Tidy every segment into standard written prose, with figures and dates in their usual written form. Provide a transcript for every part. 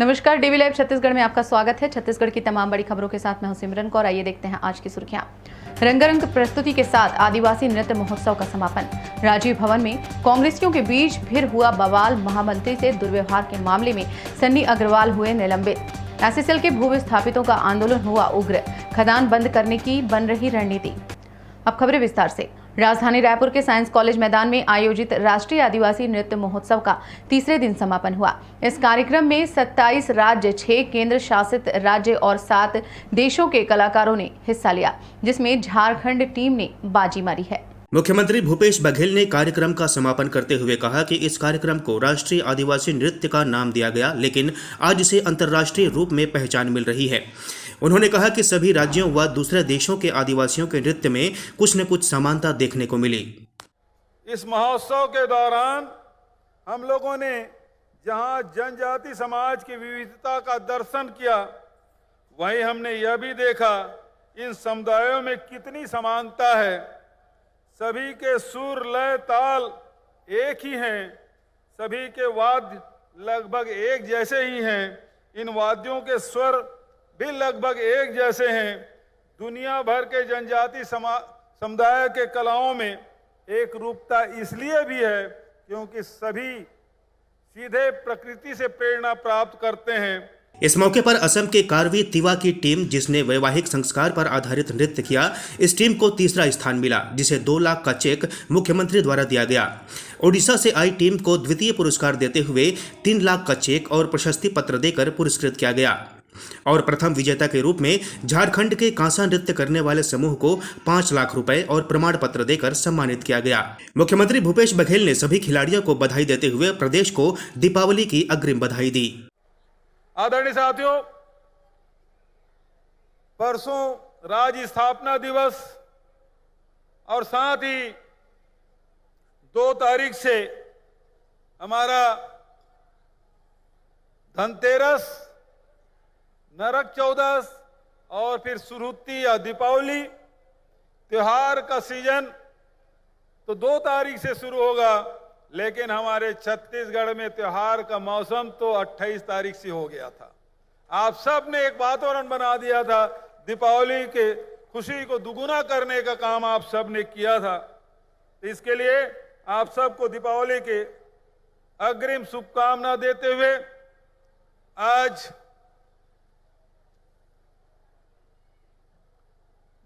नमस्कार, DV live Chhattisgarh में आपका स्वागत है। छत्तीसगढ़ की तमाम बड़ी खबरों के साथ मैं हूं सिमरन कौर। आइए देखते हैं आज की सुर्खियां। रंगारंग प्रस्तुति के साथ आदिवासी नृत्य महोत्सव का समापन। राजीव भवन में कांग्रेसियों के बीच फिर हुआ बवाल। महामंत्री से दुर्व्यवहार के मामले में सन्नी अग्रवाल हुए निलंबित। एसएसएल के भू विस्थापितों का आंदोलन हुआ उग्र। खदान बंद करने की बन रही रणनीति। अब खबरें विस्तार से। राजधानी रायपुर के साइंस कॉलेज मैदान में आयोजित राष्ट्रीय आदिवासी नृत्य महोत्सव का तीसरे दिन समापन हुआ। इस कार्यक्रम में 27 राज्य, 6 केंद्र शासित राज्य और 7 देशों के कलाकारों ने हिस्सा लिया, जिसमें झारखंड टीम ने बाजी मारी है। मुख्यमंत्री भूपेश बघेल ने कार्यक्रम का समापन करते हुए कहा कि इस कार्यक्रम को राष्ट्रीय आदिवासी नृत्य का नाम दिया गया, लेकिन आज इसे अंतर्राष्ट्रीय रूप में पहचान मिल रही है। उन्होंने कहा कि सभी राज्यों व दूसरे देशों के आदिवासियों के नृत्य में कुछ न कुछ समानता देखने को मिली। इस महोत्सव के दौरान हम लोगों ने जहां जनजाति समाज की विविधता का दर्शन किया, वहीं हमने यह भी देखा इन समुदायों में कितनी समानता है। सभी के सुर, लय, ताल एक ही हैं, सभी के वाद्य लगभग एक जैसे ही हैं, इन वाद्यों के स्वर भी लगभग एक जैसे हैं। दुनिया भर के जनजाति समुदाय के कलाओं में एक रूपता इसलिए भी है क्योंकि सभी सीधे प्रकृति से प्रेरणा प्राप्त करते हैं। इस मौके पर असम के कारवी तिवा की टीम, जिसने वैवाहिक संस्कार पर आधारित नृत्य किया, इस टीम को तीसरा स्थान मिला, जिसे 2 लाख का चेक मुख्यमंत्री द्वारा दिया गया। ओडिशा से आई टीम को द्वितीय पुरस्कार देते हुए 3 लाख का चेक और प्रशस्ति पत्र देकर पुरस्कृत किया गया और प्रथम विजेता के रूप में झारखंड के कांसा नृत्य करने वाले समूह को 5 लाख रुपए और प्रमाण पत्र देकर सम्मानित किया गया। मुख्यमंत्री भूपेश बघेल ने सभी खिलाड़ियों को बधाई देते हुए प्रदेश को दीपावली की अग्रिम बधाई दी। आदरणीय साथियों, परसों राज्य स्थापना दिवस और साथ ही 2 तारीख से हमारा धनतेरस, नरक चौदस और फिर सुरुत्ती या दीपावली त्योहार का सीजन तो 2 तारीख से शुरू होगा, लेकिन हमारे छत्तीसगढ़ में त्योहार का मौसम तो 28 तारीख से हो गया था। आप सब ने एक वातावरण बना दिया था। दीपावली के खुशी को दुगुना करने का काम आप सब ने किया था। इसके लिए आप सबको दीपावली के अग्रिम शुभकामना देते हुए आज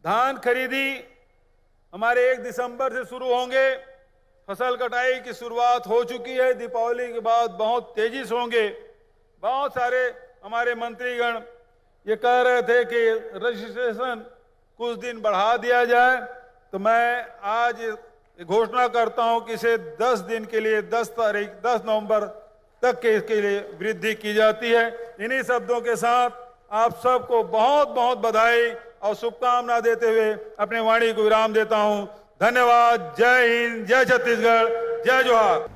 धान खरीदी हमारे 1 दिसंबर से शुरू होंगे। फसल कटाई की शुरुआत हो चुकी है। दीपावली के बाद बहुत तेजी से होंगे। बहुत सारे हमारे मंत्रीगण ये कह रहे थे कि रजिस्ट्रेशन कुछ दिन बढ़ा दिया जाए, तो मैं आज घोषणा करता हूं कि इसे 10 दिन के लिए 10 नवंबर तक के इसके लिए वृद्धि की जाती है। इन्हीं शब्दों के साथ आप सबको बहुत बहुत बधाई और शुभकामना देते हुए अपने वाणी को विराम देता हूं। धन्यवाद। जय हिंद, जय छत्तीसगढ़, जय जोहार।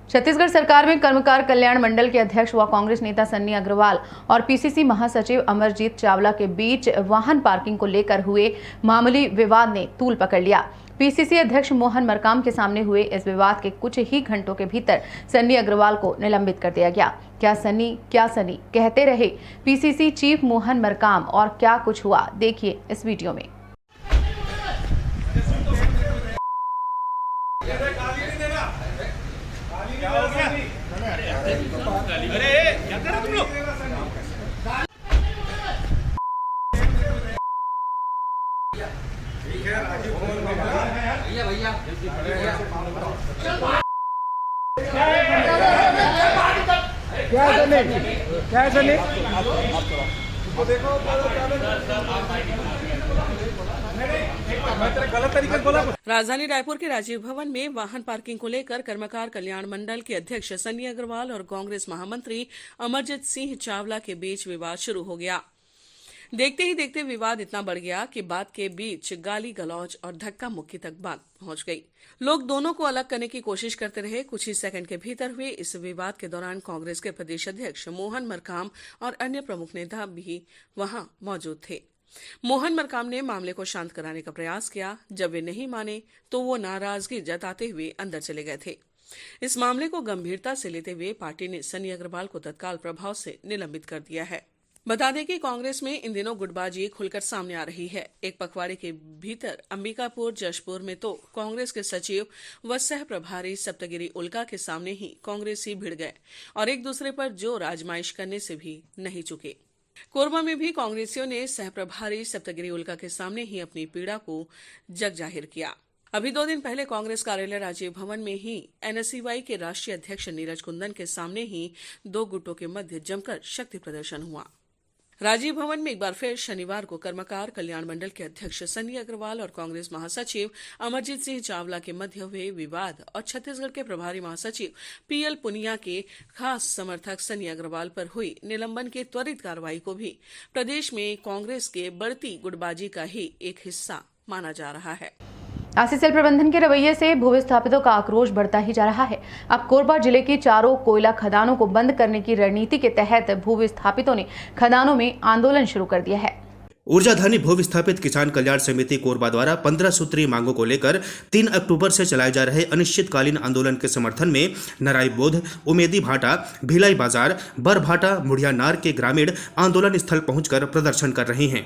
छत्तीसगढ़ सरकार में कर्मकार कल्याण मंडल के अध्यक्ष व कांग्रेस नेता सन्नी अग्रवाल और पीसीसी महासचिव अमरजीत चावला के बीच वाहन पार्किंग को लेकर हुए मामूली विवाद ने तूल पकड़ लिया। पीसीसी अध्यक्ष मोहन मरकाम के सामने हुए इस विवाद के कुछ ही घंटों के भीतर सन्नी अग्रवाल को निलंबित कर दिया गया। क्या सनी कहते रहे पीसीसी चीफ मोहन मरकाम और क्या कुछ हुआ, देखिए इस वीडियो में। अरे क्या कर रहे तुम लोग? भैया क्या सनी देखो राजधानी रायपुर के राजीव भवन में वाहन पार्किंग को लेकर कर्मकार कल्याण मंडल के अध्यक्ष सन्नी अग्रवाल और कांग्रेस महामंत्री अमरजीत सिंह चावला के बीच विवाद शुरू हो गया। देखते ही देखते विवाद इतना बढ़ गया कि बात के बीच गाली गलौज और धक्का मुक्की तक बात पहुंच गई। लोग दोनों को अलग करने की कोशिश करते रहे। कुछ ही सेकंड के भीतर हुए इस विवाद के दौरान कांग्रेस के प्रदेश अध्यक्ष मोहन मरकाम और अन्य प्रमुख नेता भी वहां मौजूद थे। मोहन मरकाम ने मामले को शांत कराने का प्रयास किया। जब वे नहीं माने तो वो नाराजगी जताते हुए अंदर चले गए थे। इस मामले को गंभीरता से लेते हुए पार्टी ने सनी अग्रवाल को तत्काल प्रभाव से निलंबित कर दिया है। बता दें कि कांग्रेस में इन दिनों गुटबाजी खुलकर सामने आ रही है। एक पखवाड़े के भीतर अंबिकापुर, जशपुर में तो कांग्रेस के सचिव व सह प्रभारी सप्तगिरी उल्का के सामने ही कांग्रेसी भिड़ गए और एक दूसरे पर जोर आजमाइश करने से भी नहीं चुके। कोरबा में भी कांग्रेसियों ने सह प्रभारी सप्तगिरी उल्का के सामने ही अपनी पीड़ा को जग जाहिर किया। अभी 2 दिन पहले कांग्रेस कार्यालय राजीव भवन में ही एनएसयूआई के राष्ट्रीय अध्यक्ष नीरज कुंदन के सामने ही 2 गुटों के मध्य जमकर शक्ति प्रदर्शन हुआ। राजीव भवन में एक बार फिर शनिवार को कर्मकार कल्याण मंडल के अध्यक्ष सनी अग्रवाल और कांग्रेस महासचिव अमरजीत सिंह चावला के मध्य हुए विवाद और छत्तीसगढ़ के प्रभारी महासचिव पीएल पुनिया के खास समर्थक सनी अग्रवाल पर हुई निलंबन के त्वरित कार्रवाई को भी प्रदेश में कांग्रेस के बढ़ती गुटबाजी का ही एक हिस्सा माना जा रहा है। आरसीसीएल प्रबंधन के रवैये से भूविस्थापितों का आक्रोश बढ़ता ही जा रहा है। अब कोरबा जिले की 4 कोयला खदानों को बंद करने की रणनीति के तहत भूविस्थापितों ने खदानों में आंदोलन शुरू कर दिया है। ऊर्जाधानी भूविस्थापित किसान कल्याण समिति कोरबा द्वारा 15 सूत्रीय मांगों को लेकर 3 अक्टूबर से चलाए जा रहे अनिश्चितकालीन आंदोलन के समर्थन में नराई बोध, उमेदी भाटा, भिलाई बाजार, बरभाटा, मुड़िया नार के ग्रामीण आंदोलन स्थल पहुंचकर प्रदर्शन कर रहे हैं।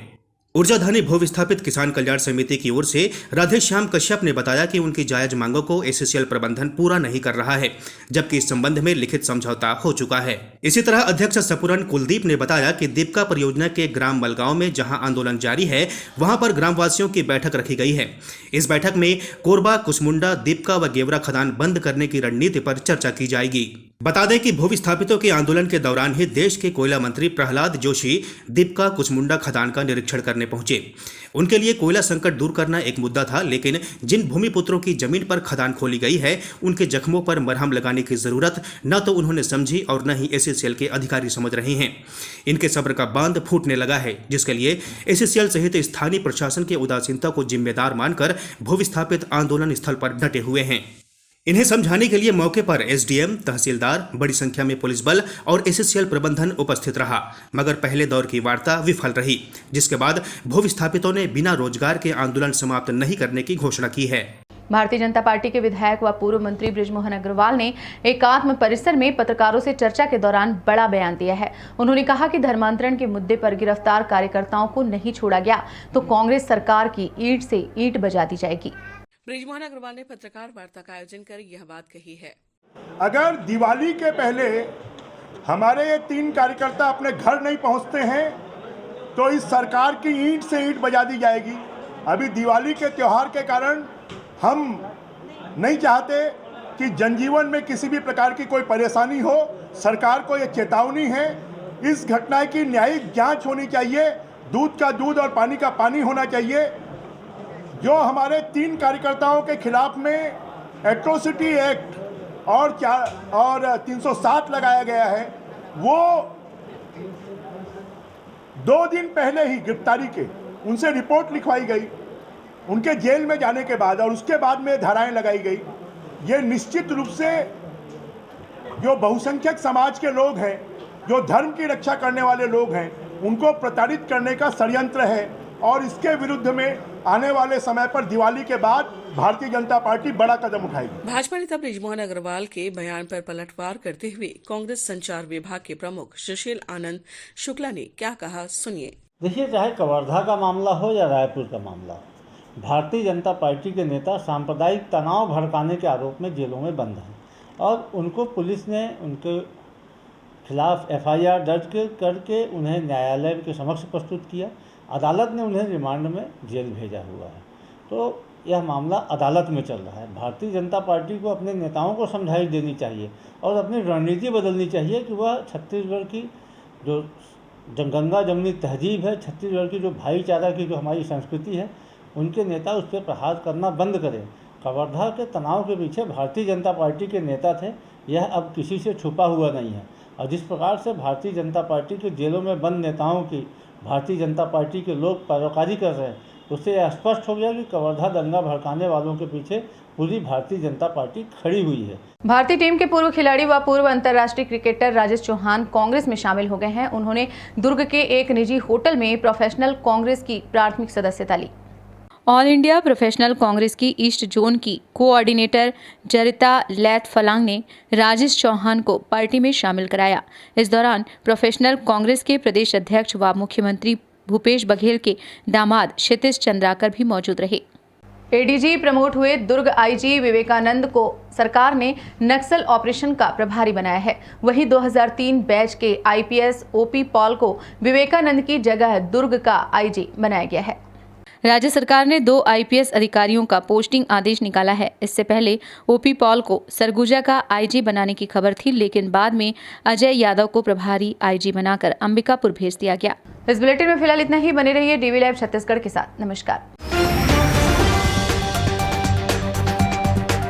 ऊर्जाधानी भूविस्थापित किसान कल्याण समिति की ओर से राधेश्याम कश्यप ने बताया कि उनकी जायज मांगों को एससीएल प्रबंधन पूरा नहीं कर रहा है, जबकि इस संबंध में लिखित समझौता हो चुका है। इसी तरह अध्यक्ष सपुरन कुलदीप ने बताया कि दीपका परियोजना के ग्राम मलगांव में जहां आंदोलन जारी है, वहां पर ग्रामवासियों की बैठक रखी गई है। इस बैठक में कोरबा, कुसमुंडा, दीपका व गेवरा खदान बंद करने की रणनीति पर चर्चा की जाएगी। बता दें कि भूविस्थापितों के आंदोलन के दौरान ही देश के कोयला मंत्री प्रहलाद जोशी दीपका कुसमुंडा खदान का निरीक्षण करने पहुंचे। उनके लिए कोयला संकट दूर करना एक मुद्दा था, लेकिन जिन भूमिपुत्रों की जमीन पर खदान खोली गई है, उनके जख्मों पर मरहम लगाने की जरूरत न तो उन्होंने समझी और न ही एससीएल के अधिकारी समझ रहे हैं। इनके सब्र का बांध फूटने लगा है, जिसके लिए एससीएल सहित स्थानीय प्रशासन की उदासीनता को जिम्मेदार मानकर भूविस्थापित आंदोलन स्थल पर डटे हुए हैं। इन्हें समझाने के लिए मौके पर एसडीएम, तहसीलदार, बड़ी संख्या में पुलिस बल और एससीएल प्रबंधन उपस्थित रहा, मगर पहले दौर की वार्ता विफल रही, जिसके बाद भूविस्थापितों ने बिना रोजगार के आंदोलन समाप्त नहीं करने की घोषणा की है। भारतीय जनता पार्टी के विधायक व पूर्व मंत्री बृजमोहन अग्रवाल ने एकात्म परिसर में पत्रकारों से चर्चा के दौरान बड़ा बयान दिया है। उन्होंने कहा कि धर्मांतरण के मुद्दे पर गिरफ्तार कार्यकर्ताओं को नहीं छोड़ा गया तो कांग्रेस सरकार की ईंट से ईंट बजा दी जाएगी। बृजमोहन अग्रवाल ने पत्रकार वार्ता का आयोजन कर यह बात कही है। अगर दिवाली के पहले हमारे ये 3 कार्यकर्ता अपने घर नहीं पहुंचते हैं तो इस सरकार की ईंट से ईंट बजा दी जाएगी। अभी दिवाली के त्यौहार के कारण हम नहीं चाहते कि जनजीवन में किसी भी प्रकार की कोई परेशानी हो। सरकार को ये चेतावनी है, इस घटना की न्यायिक जांच होनी चाहिए, दूध का दूध और पानी का पानी होना चाहिए। जो हमारे 3 कार्यकर्ताओं के खिलाफ में एट्रोसिटी एक्ट और 307 लगाया गया है, वो 2 दिन पहले ही गिरफ्तारी के उनसे रिपोर्ट लिखवाई गई, उनके जेल में जाने के बाद, और उसके बाद में धाराएं लगाई गई। ये निश्चित रूप से जो बहुसंख्यक समाज के लोग हैं, जो धर्म की रक्षा करने वाले लोग हैं, उनको प्रताड़ित करने का षड्यंत्र है और इसके विरुद्ध में आने वाले समय पर दिवाली के बाद भारतीय जनता पार्टी बड़ा कदम उठाएगी। भाजपा नेता बृजमोहन अग्रवाल के बयान पर पलटवार करते हुए कांग्रेस संचार विभाग के प्रमुख सुशील आनंद शुक्ला ने क्या कहा, सुनिए। देखिए, चाहे कवर्धा का मामला हो या रायपुर का मामला, भारतीय जनता पार्टी के नेता सांप्रदायिक तनाव भड़काने के आरोप में जेलों में बंद हैं और उनको पुलिस ने उनके खिलाफ FIR दर्ज करके उन्हें न्यायालय के समक्ष प्रस्तुत किया। अदालत ने उन्हें रिमांड में जेल भेजा हुआ है। तो यह मामला अदालत में चल रहा है। भारतीय जनता पार्टी को अपने नेताओं को समझाइश देनी चाहिए और अपनी रणनीति बदलनी चाहिए कि वह छत्तीसगढ़ की जो गंगा जमनी तहजीब है, छत्तीसगढ़ की जो भाईचारा की जो हमारी संस्कृति है, उनके नेता उस पर प्रहार करना बंद करें। कवर्धा के तनाव के पीछे भारतीय जनता पार्टी के नेता थे, यह अब किसी से छुपा हुआ नहीं है। और जिस प्रकार से भारतीय जनता पार्टी के जेलों में बंद नेताओं की भारतीय जनता पार्टी के लोग पैरोकारी कर रहे हैं, उससे यह स्पष्ट हो गया कि कवर्धा दंगा भड़काने वालों के पीछे पूरी भारतीय जनता पार्टी खड़ी हुई है। भारतीय टीम के पूर्व खिलाड़ी व पूर्व अंतर्राष्ट्रीय क्रिकेटर राजेश चौहान कांग्रेस में शामिल हो गए हैं। उन्होंने दुर्ग के एक निजी होटल में प्रोफेशनल कांग्रेस की प्राथमिक सदस्यता ली ऑल इंडिया प्रोफेशनल कांग्रेस की ईस्ट जोन की कोऑर्डिनेटर जरिता लैथ फलांग ने राजेश चौहान को पार्टी में शामिल कराया। इस दौरान प्रोफेशनल कांग्रेस के प्रदेश अध्यक्ष व मुख्यमंत्री भूपेश बघेल के दामाद क्षितिज चंद्राकर भी मौजूद रहे। एडीजी प्रमोट हुए दुर्ग आईजी विवेकानंद को सरकार ने नक्सल ऑपरेशन का प्रभारी बनाया है। वहीं 2003 बैच के आईपीएस ओपी पॉल को विवेकानंद की जगह दुर्ग का आईजी बनाया गया है। राज्य सरकार ने 2 आईपीएस अधिकारियों का पोस्टिंग आदेश निकाला है। इससे पहले ओपी पॉल को सरगुजा का आईजी बनाने की खबर थी, लेकिन बाद में अजय यादव को प्रभारी आईजी बनाकर अंबिकापुर भेज दिया गया। इस बुलेटिन में फिलहाल इतना ही। बने रहिए डीवी लाइव छत्तीसगढ़ के साथ। नमस्कार।